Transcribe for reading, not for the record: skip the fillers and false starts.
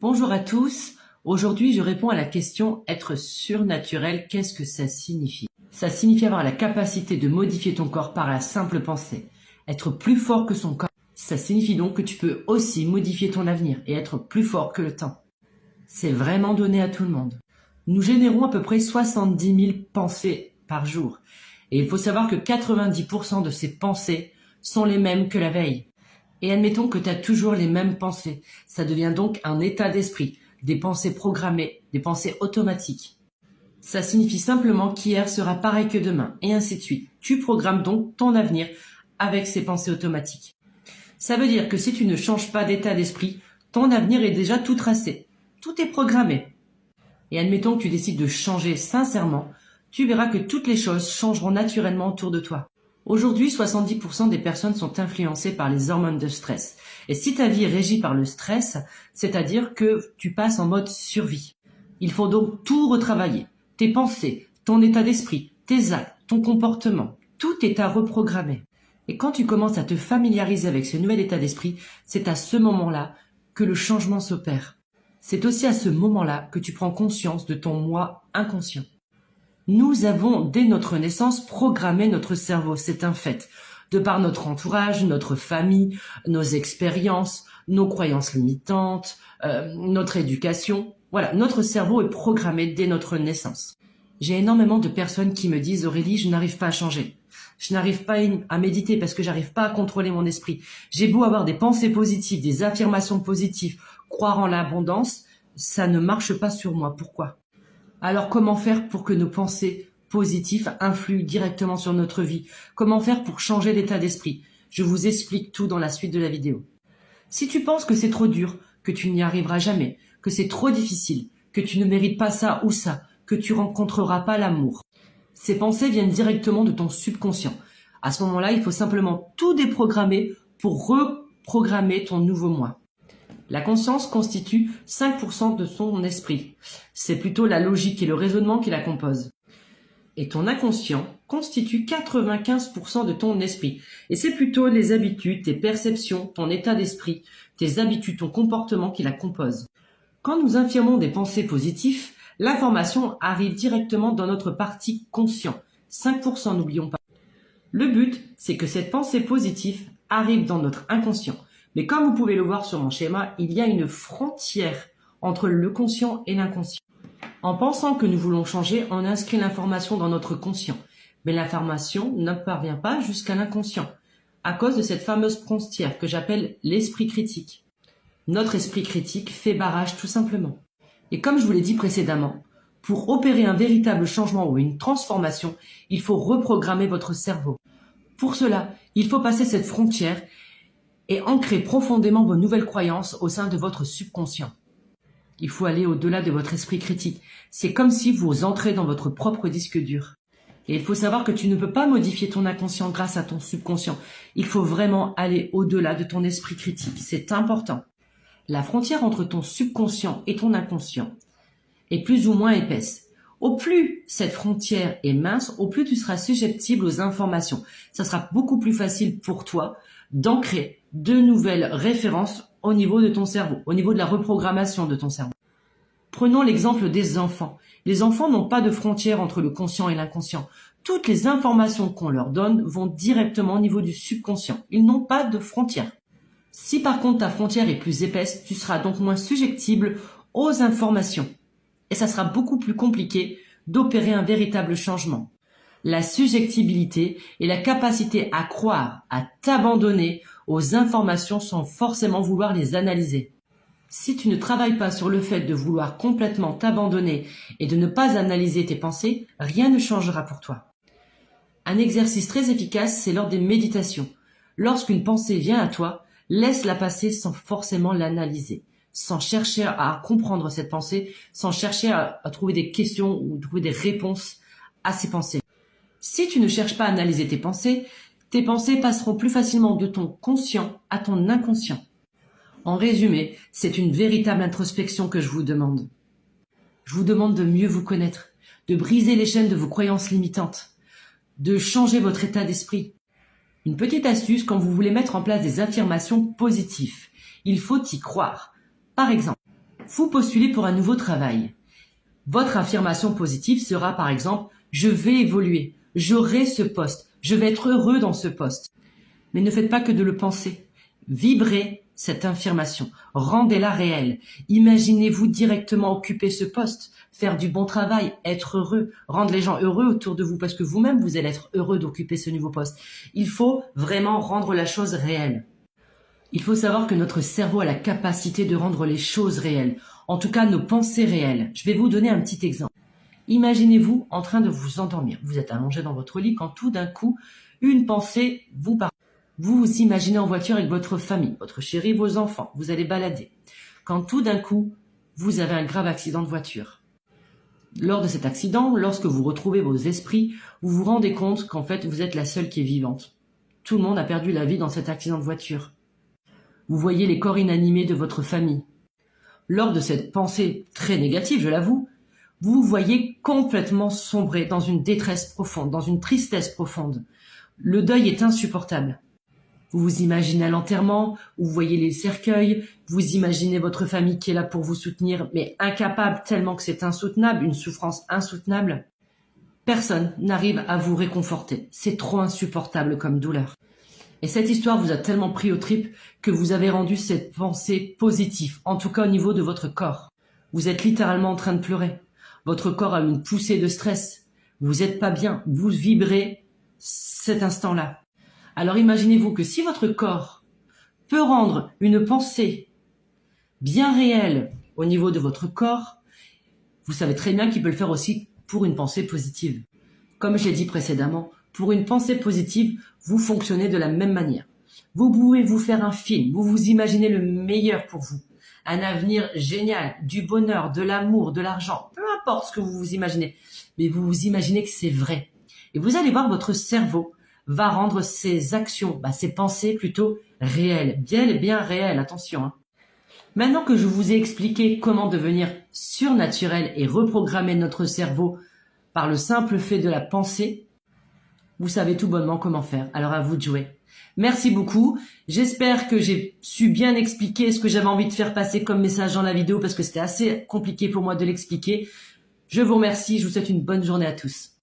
Bonjour à tous, aujourd'hui je réponds à la question être surnaturel, qu'est-ce que ça signifie? Ça signifie avoir la capacité de modifier ton corps par la simple pensée, être plus fort que son corps. Ça signifie donc que tu peux aussi modifier ton avenir et être plus fort que le temps. C'est vraiment donné à tout le monde. Nous générons à peu près 70 000 pensées par jour et il faut savoir que 90% de ces pensées sont les mêmes que la veille. Et admettons que tu as toujours les mêmes pensées. Ça devient donc un état d'esprit, des pensées programmées, des pensées automatiques. Ça signifie simplement qu'hier sera pareil que demain, et ainsi de suite. Tu programmes donc ton avenir avec ces pensées automatiques. Ça veut dire que si tu ne changes pas d'état d'esprit, ton avenir est déjà tout tracé. Tout est programmé. Et admettons que tu décides de changer sincèrement, tu verras que toutes les choses changeront naturellement autour de toi. Aujourd'hui, 70% des personnes sont influencées par les hormones de stress. Et si ta vie est régie par le stress, c'est-à-dire que tu passes en mode survie. Il faut donc tout retravailler. Tes pensées, ton état d'esprit, tes actes, ton comportement, tout est à reprogrammer. Et quand tu commences à te familiariser avec ce nouvel état d'esprit, c'est à ce moment-là que le changement s'opère. C'est aussi à ce moment-là que tu prends conscience de ton moi inconscient. Nous avons, dès notre naissance, programmé notre cerveau, c'est un fait. De par notre entourage, notre famille, nos expériences, nos croyances limitantes, notre éducation. Voilà, notre cerveau est programmé dès notre naissance. J'ai énormément de personnes qui me disent « Aurélie, je n'arrive pas à changer. Je n'arrive pas à méditer parce que j'arrive pas à contrôler mon esprit. J'ai beau avoir des pensées positives, des affirmations positives, croire en l'abondance, ça ne marche pas sur moi. Pourquoi ?» Alors comment faire pour que nos pensées positives influent directement sur notre vie? Comment faire pour changer d'état d'esprit? Je vous explique tout dans la suite de la vidéo. Si tu penses que c'est trop dur, que tu n'y arriveras jamais, que c'est trop difficile, que tu ne mérites pas ça ou ça, que tu rencontreras pas l'amour, ces pensées viennent directement de ton subconscient. À ce moment-là, il faut simplement tout déprogrammer pour reprogrammer ton nouveau moi. La conscience constitue 5% de son esprit. C'est plutôt la logique et le raisonnement qui la composent. Et ton inconscient constitue 95% de ton esprit. Et c'est plutôt les habitudes, tes perceptions, ton état d'esprit, tes habitudes, ton comportement qui la composent. Quand nous affirmons des pensées positives, l'information arrive directement dans notre partie conscient. 5%, n'oublions pas. Le but, c'est que cette pensée positive arrive dans notre inconscient. Mais comme vous pouvez le voir sur mon schéma, il y a une frontière entre le conscient et l'inconscient. En pensant que nous voulons changer, on inscrit l'information dans notre conscient. Mais l'information ne parvient pas jusqu'à l'inconscient, à cause de cette fameuse frontière que j'appelle l'esprit critique. Notre esprit critique fait barrage tout simplement. Et comme je vous l'ai dit précédemment, pour opérer un véritable changement ou une transformation, il faut reprogrammer votre cerveau. Pour cela, il faut passer cette frontière et ancrer profondément vos nouvelles croyances au sein de votre subconscient. Il faut aller au-delà de votre esprit critique. C'est comme si vous entrez dans votre propre disque dur. Et il faut savoir que tu ne peux pas modifier ton inconscient grâce à ton subconscient. Il faut vraiment aller au-delà de ton esprit critique. C'est important. La frontière entre ton subconscient et ton inconscient est plus ou moins épaisse. Au plus cette frontière est mince, au plus tu seras susceptible aux informations. Ça sera beaucoup plus facile pour toi d'ancrer de nouvelles références au niveau de ton cerveau, au niveau de la reprogrammation de ton cerveau. Prenons l'exemple des enfants. Les enfants n'ont pas de frontière entre le conscient et l'inconscient. Toutes les informations qu'on leur donne vont directement au niveau du subconscient. Ils n'ont pas de frontière. Si par contre ta frontière est plus épaisse, tu seras donc moins susceptible aux informations. Et ça sera beaucoup plus compliqué d'opérer un véritable changement. La susceptibilité et la capacité à croire, à t'abandonner aux informations sans forcément vouloir les analyser. Si tu ne travailles pas sur le fait de vouloir complètement t'abandonner et de ne pas analyser tes pensées, rien ne changera pour toi. Un exercice très efficace, c'est lors des méditations. Lorsqu'une pensée vient à toi, laisse-la passer sans forcément l'analyser, sans chercher à comprendre cette pensée, sans chercher à trouver des questions ou trouver des réponses à ces pensées. Si tu ne cherches pas à analyser tes pensées passeront plus facilement de ton conscient à ton inconscient. En résumé, c'est une véritable introspection que je vous demande. Je vous demande de mieux vous connaître, de briser les chaînes de vos croyances limitantes, de changer votre état d'esprit. Une petite astuce quand vous voulez mettre en place des affirmations positives. Il faut y croire. Par exemple, Vous postulez pour un nouveau travail. Votre affirmation positive sera par exemple « Je vais évoluer, j'aurai ce poste, je vais être heureux dans ce poste ». Mais ne faites pas que de le penser. Vibrez cette affirmation, rendez-la réelle. Imaginez-vous directement occuper ce poste, faire du bon travail, être heureux, rendre les gens heureux autour de vous parce que vous-même vous allez être heureux d'occuper ce nouveau poste. Il faut vraiment rendre la chose réelle. Il faut savoir que notre cerveau a la capacité de rendre les choses réelles, en tout cas nos pensées réelles. Je vais vous donner un petit exemple. Imaginez-vous en train de vous endormir. Vous êtes allongé dans votre lit quand tout d'un coup, une pensée vous parle. Vous vous imaginez en voiture avec votre famille, votre chéri, vos enfants, vous allez balader. Quand tout d'un coup, vous avez un grave accident de voiture. Lors de cet accident, lorsque vous retrouvez vos esprits, vous vous rendez compte qu'en fait, vous êtes la seule qui est vivante. Tout le monde a perdu la vie dans cet accident de voiture. Vous voyez les corps inanimés de votre famille. Lors de cette pensée très négative, je l'avoue, vous vous voyez complètement sombrer dans une détresse profonde, dans une tristesse profonde. Le deuil est insupportable. Vous vous imaginez à l'enterrement, vous voyez les cercueils, vous imaginez votre famille qui est là pour vous soutenir, mais incapable tellement que c'est insoutenable, une souffrance insoutenable. Personne n'arrive à vous réconforter. C'est trop insupportable comme douleur. Et cette histoire vous a tellement pris aux tripes que vous avez rendu cette pensée positive, en tout cas au niveau de votre corps. Vous êtes littéralement en train de pleurer. Votre corps a une poussée de stress. Vous n'êtes pas bien. Vous vibrez cet instant-là. Alors imaginez-vous que si votre corps peut rendre une pensée bien réelle au niveau de votre corps, vous savez très bien qu'il peut le faire aussi pour une pensée positive. Comme je l'ai dit précédemment, pour une pensée positive, vous fonctionnez de la même manière. Vous pouvez vous faire un film, vous vous imaginez le meilleur pour vous, un avenir génial, du bonheur, de l'amour, de l'argent, peu importe ce que vous vous imaginez, mais vous vous imaginez que c'est vrai. Et vous allez voir votre cerveau va rendre ses actions, ses pensées plutôt réelles, bien réelles, attention. Maintenant que je vous ai expliqué comment devenir surnaturel et reprogrammer notre cerveau par le simple fait de la pensée, vous savez tout bonnement comment faire, alors à vous de jouer. Merci beaucoup, j'espère que j'ai su bien expliquer ce que j'avais envie de faire passer comme message dans la vidéo parce que c'était assez compliqué pour moi de l'expliquer. Je vous remercie, je vous souhaite une bonne journée à tous.